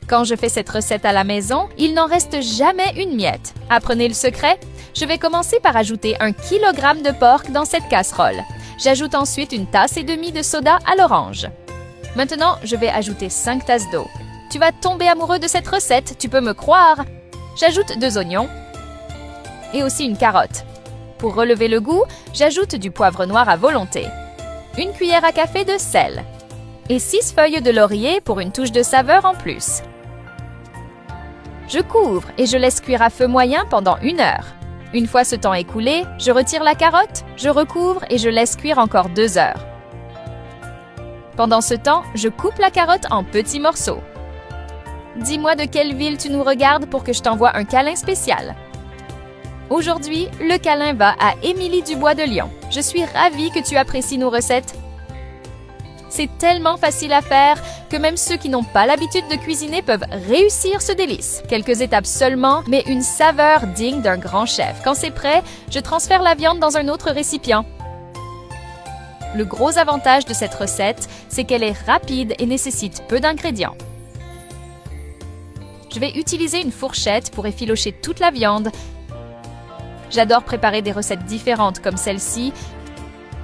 Quand je fais cette recette à la maison, il n'en reste jamais une miette. Apprenez le secret? Je vais commencer par ajouter 1 kg de porc dans cette casserole. J'ajoute ensuite 1,5 tasses de soda à l'orange. Maintenant, je vais ajouter 5 tasses d'eau. Tu vas tomber amoureux de cette recette, tu peux me croire. J'ajoute 2 oignons et aussi une carotte. Pour relever le goût, j'ajoute du poivre noir à volonté. 1 cuillère à café de sel et 6 feuilles de laurier pour une touche de saveur en plus. Je couvre et je laisse cuire à feu moyen pendant 1 heure. Une fois ce temps écoulé, je retire la carotte, je recouvre et je laisse cuire encore 2 heures. Pendant ce temps, je coupe la carotte en petits morceaux. Dis-moi de quelle ville tu nous regardes pour que je t'envoie un câlin spécial. Aujourd'hui, le câlin va à Émilie Dubois de Lyon. Je suis ravie que tu apprécies nos recettes. C'est tellement facile à faire que même ceux qui n'ont pas l'habitude de cuisiner peuvent réussir ce délice. Quelques étapes seulement, mais une saveur digne d'un grand chef. Quand c'est prêt, je transfère la viande dans un autre récipient. Le gros avantage de cette recette, c'est qu'elle est rapide et nécessite peu d'ingrédients. Je vais utiliser une fourchette pour effilocher toute la viande. J'adore préparer des recettes différentes comme celle-ci.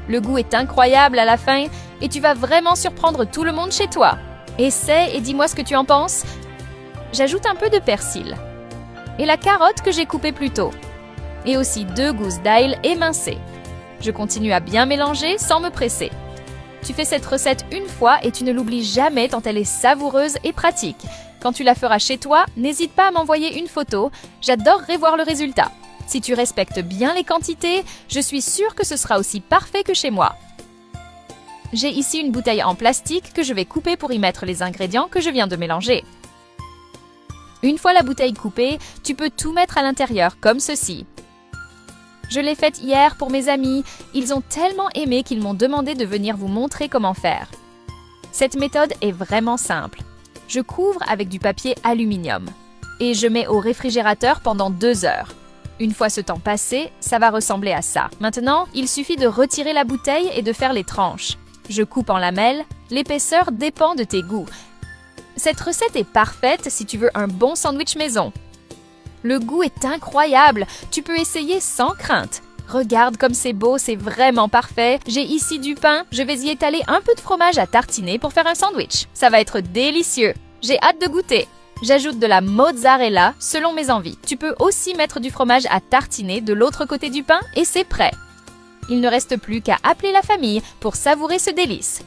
Le goût est incroyable à la fin et tu vas vraiment surprendre tout le monde chez toi. Essaie et dis-moi ce que tu en penses. J'ajoute un peu de persil et la carotte que j'ai coupée plus tôt. Et aussi 2 gousses d'ail émincées. Je continue à bien mélanger sans me presser. Tu fais cette recette une fois et tu ne l'oublies jamais tant elle est savoureuse et pratique. Quand tu la feras chez toi, n'hésite pas à m'envoyer une photo. J'adorerais voir le résultat. Si tu respectes bien les quantités, je suis sûre que ce sera aussi parfait que chez moi. J'ai ici une bouteille en plastique que je vais couper pour y mettre les ingrédients que je viens de mélanger. Une fois la bouteille coupée, tu peux tout mettre à l'intérieur, comme ceci. Je l'ai faite hier pour mes amis. Ils ont tellement aimé qu'ils m'ont demandé de venir vous montrer comment faire. Cette méthode est vraiment simple. Je couvre avec du papier aluminium et je mets au réfrigérateur pendant 2 heures. Une fois ce temps passé, ça va ressembler à ça. Maintenant, il suffit de retirer la bouteille et de faire les tranches. Je coupe en lamelles. L'épaisseur dépend de tes goûts. Cette recette est parfaite si tu veux un bon sandwich maison. Le goût est incroyable. Tu peux essayer sans crainte. Regarde comme c'est beau, c'est vraiment parfait. J'ai ici du pain. Je vais y étaler un peu de fromage à tartiner pour faire un sandwich. Ça va être délicieux. J'ai hâte de goûter. J'ajoute de la mozzarella selon mes envies. Tu peux aussi mettre du fromage à tartiner de l'autre côté du pain et c'est prêt. Il ne reste plus qu'à appeler la famille pour savourer ce délice.